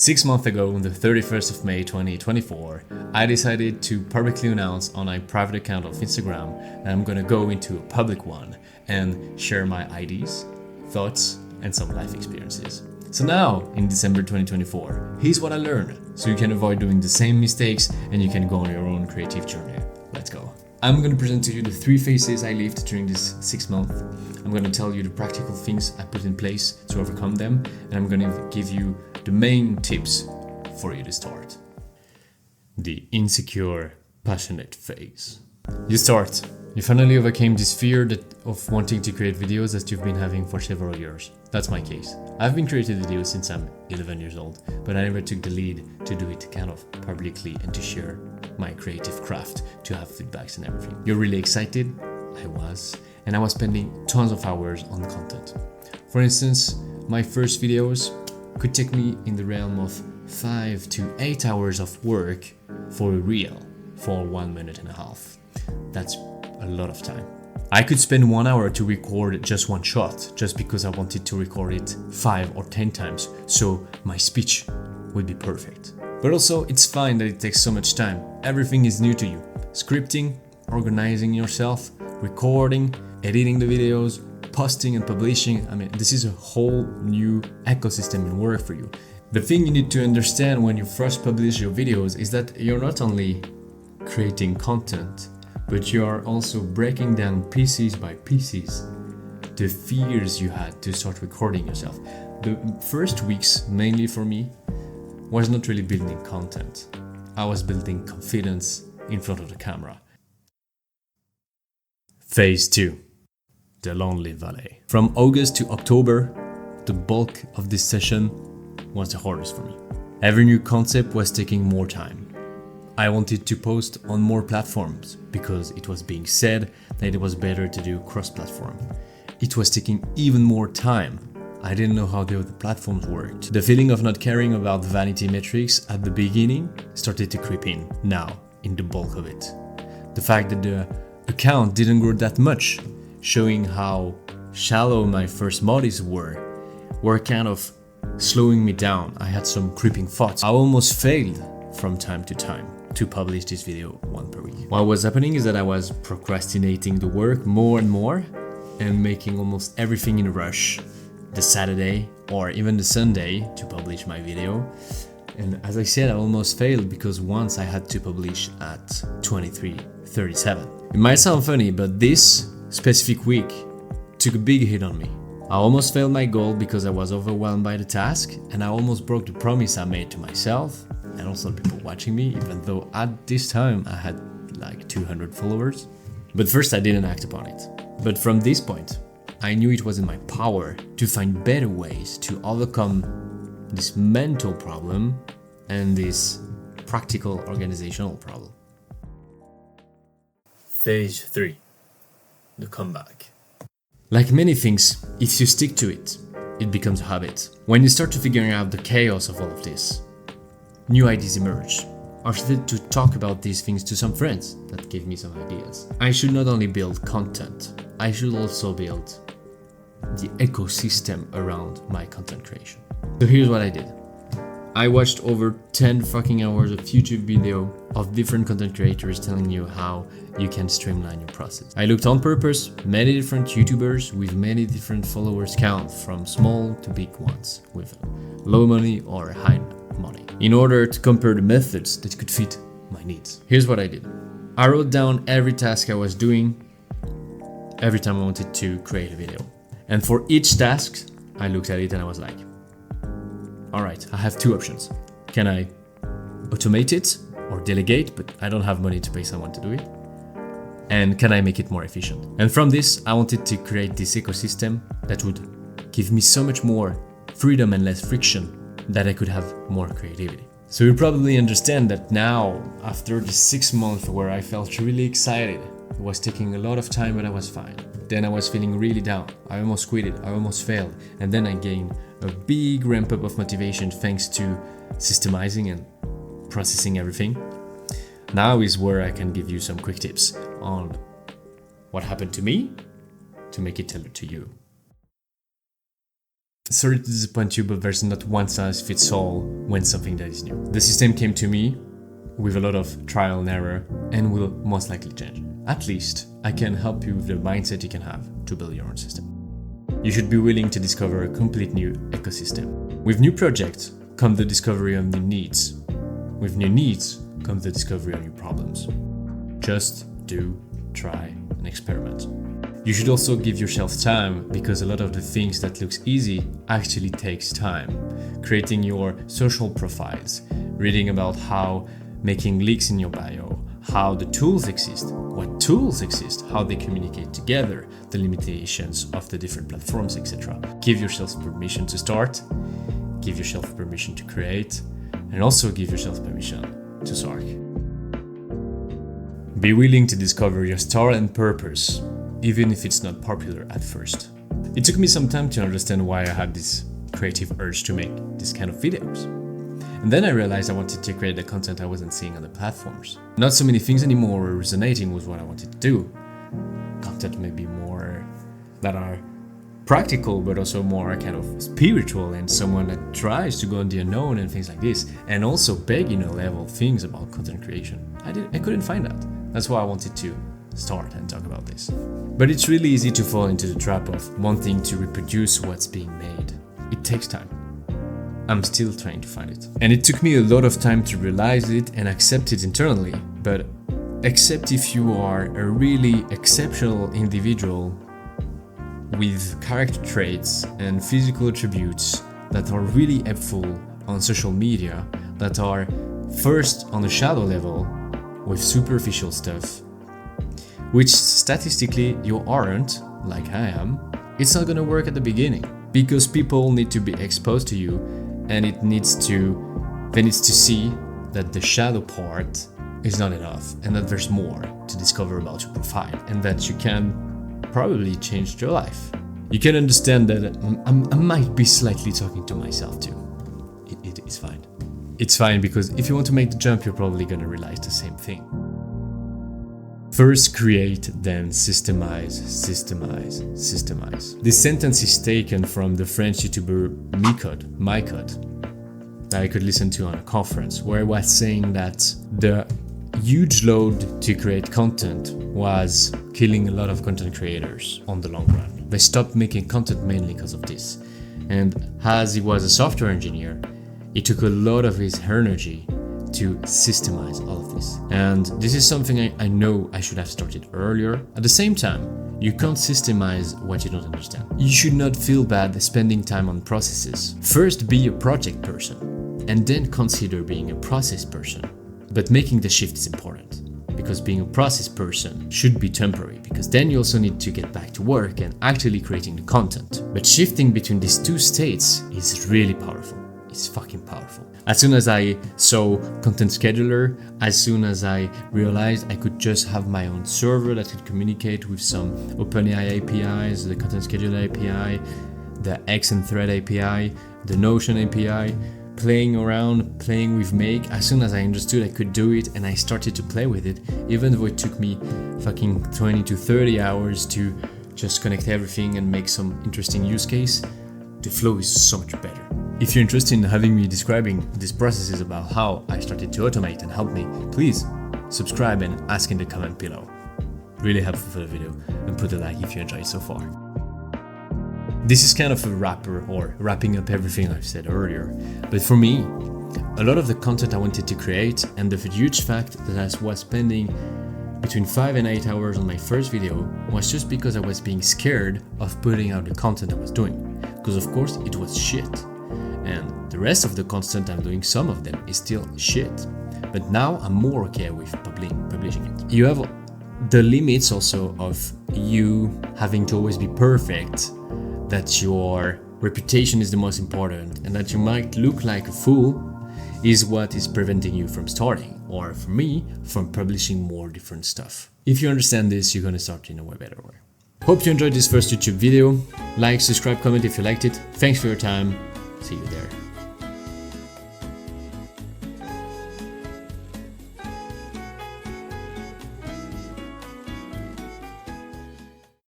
6 months ago, on the 31st of May 2024, I decided to publicly announce on my private account of Instagram that I'm gonna go into a public one and share my ideas, thoughts, and some life experiences. So now, in December 2024, here's what I learned, so you can avoid doing the same mistakes and you can go on your own creative journey. Let's go. I'm gonna present to you the 3 phases I lived during this 6 months. I'm gonna tell you the practical things I put in place to overcome them, and I'm gonna give you the main tips for you to start. The insecure, passionate phase. You start. You finally overcame this fear of wanting to create videos that you've been having for several years. That's my case. I've been creating videos since I'm 11 years old, but I never took the lead to do it kind of publicly and to share my creative craft, to have feedbacks and everything. You're really excited? I was. And I was spending tons of hours on content. For instance, my first videos could take me in the realm of 5 to 8 hours of work for a reel for 1.5 minutes. That's a lot of time. I could spend 1 hour to record just one shot, just because I wanted to record it 5 or 10 times, so my speech would be perfect. But also, it's fine that it takes so much time. Everything is new to you. Scripting, organizing yourself, recording, editing the videos, posting and publishing. I mean, this is a whole new ecosystem in work for you. The thing you need to understand when you first publish your videos is that you're not only creating content, but you are also breaking down pieces by pieces the fears you had to start recording yourself. The first weeks, mainly for me, was not really building content. I was building confidence in front of the camera. Phase 2. The Lonely Valley. From August to October, the bulk of this session was the hardest for me. Every new concept was taking more time. I wanted to post on more platforms because it was being said that it was better to do cross-platform. It was taking even more time. I didn't know how the other platforms worked. The feeling of not caring about vanity metrics at the beginning started to creep in, now, in the bulk of it. The fact that the account didn't grow that much, showing how shallow my first motives were kind of slowing me down. I had some creeping thoughts. I almost failed from time to time to publish this video 1 per week. What was happening is that I was procrastinating the work more and more and making almost everything in a rush the Saturday or even the Sunday to publish my video. And as I said, I almost failed because once I had to publish at 23:37. It might sound funny, but this specific week took a big hit on me. I almost failed my goal because I was overwhelmed by the task, and I almost broke the promise I made to myself and also people watching me, even though at this time I had like 200 followers. But first I didn't act upon it. But from this point, I knew it was in my power to find better ways to overcome this mental problem and this practical organizational problem. Phase 3. The comeback. Like many things, if you stick to it, it becomes a habit. When you start to figuring out the chaos of all of this, new ideas emerge. I started to talk about these things to some friends that gave me some ideas. I should not only build content, I should also build the ecosystem around my content creation. So here's what I did. I watched over 10 fucking hours of YouTube video of different content creators telling you how you can streamline your process. I looked on purpose many different YouTubers with many different followers count, from small to big ones with low money or high money, in order to compare the methods that could fit my needs. Here's what I did. I wrote down every task I was doing every time I wanted to create a video. And for each task, I looked at it and I was like, all right, I have 2 options. Can I automate it or delegate, but I don't have money to pay someone to do it? And can I make it more efficient? And from this, I wanted to create this ecosystem that would give me so much more freedom and less friction, that I could have more creativity. So you probably understand that now, after the 6 months where I felt really excited, it was taking a lot of time, but I was fine. Then I was feeling really down. I almost quit it. I almost failed. And then I gained a big ramp up of motivation thanks to systemizing and processing everything. Now is where I can give you some quick tips on what happened to me to make it tailored to you. Sorry to disappoint you, but there's not one size fits all when something that is new. The system came to me with a lot of trial and error and will most likely change. At least I can help you with the mindset you can have to build your own system. You should be willing to discover a complete new ecosystem. With new projects come the discovery of new needs. With new needs come the discovery of new problems. Just do, try, and experiment. You should also give yourself time, because a lot of the things that looks easy actually takes time. Creating your social profiles, reading about how making leaks in your bio, how the tools exist, what tools exist, how they communicate together, the limitations of the different platforms, etc. Give yourself permission to start, give yourself permission to create, and also give yourself permission to sark. Be willing to discover your star and purpose, even if it's not popular at first. It took me some time to understand why I had this creative urge to make this kind of videos. And then I realized I wanted to create the content I wasn't seeing on the platforms. Not so many things anymore were resonating with what I wanted to do. Content maybe more that are practical, but also more kind of spiritual, and someone that tries to go on the unknown and things like this, and also beginner level things about content creation. I couldn't find that. That's why I wanted to start and talk about this. But it's really easy to fall into the trap of wanting to reproduce what's being made. It takes time. I'm still trying to find it. And it took me a lot of time to realize it and accept it internally. But except if you are a really exceptional individual with character traits and physical attributes that are really helpful on social media, that are first on the shadow level with superficial stuff, which statistically you aren't, like I am, it's not gonna work at the beginning, because people need to be exposed to you, and they needs to see that the shadow part is not enough, and that there's more to discover about your profile, and that you can probably change your life. You can understand that I might be slightly talking to myself too. It is fine. It's fine, because if you want to make the jump, you're probably gonna realize the same thing. First create, then systemize, systemize, systemize. This sentence is taken from the French YouTuber Micode, that I could listen to on a conference, where he was saying that the huge load to create content was killing a lot of content creators on the long run. They stopped making content mainly because of this. And as he was a software engineer, it took a lot of his energy to systemize all of this. And this is something I know I should have started earlier. At the same time, you can't systemize what you don't understand. You should not feel bad spending time on processes. First be a project person, and then consider being a process person. But making the shift is important, because being a process person should be temporary, because then you also need to get back to work and actually creating the content. But shifting between these two states is really powerful. It's fucking powerful. As soon as I saw content scheduler, as soon as I realized I could just have my own server that could communicate with some OpenAI APIs, the content scheduler API, the X and Thread API, the Notion API, playing with Make, as soon as I understood I could do it and I started to play with it, even though it took me fucking 20 to 30 hours to just connect everything and make some interesting use case, the flow is so much better. If you're interested in having me describing these processes about how I started to automate and help me, please subscribe and ask in the comment below. Really helpful for the video, and put a like if you enjoyed so far. This is kind of a wrapper, or wrapping up everything I've said earlier, but for me, a lot of the content I wanted to create and the huge fact that I was spending between 5 and 8 hours on my first video was just because I was being scared of putting out the content I was doing, because of course it was shit. And the rest of the content I'm doing, some of them is still shit. But now I'm more okay with publishing it. You have the limits also of you having to always be perfect, that your reputation is the most important, and that you might look like a fool is what is preventing you from starting, or for me, from publishing more different stuff. If you understand this, you're gonna start in a way better way. Hope you enjoyed this first YouTube video. Like, subscribe, comment if you liked it. Thanks for your time. See you there.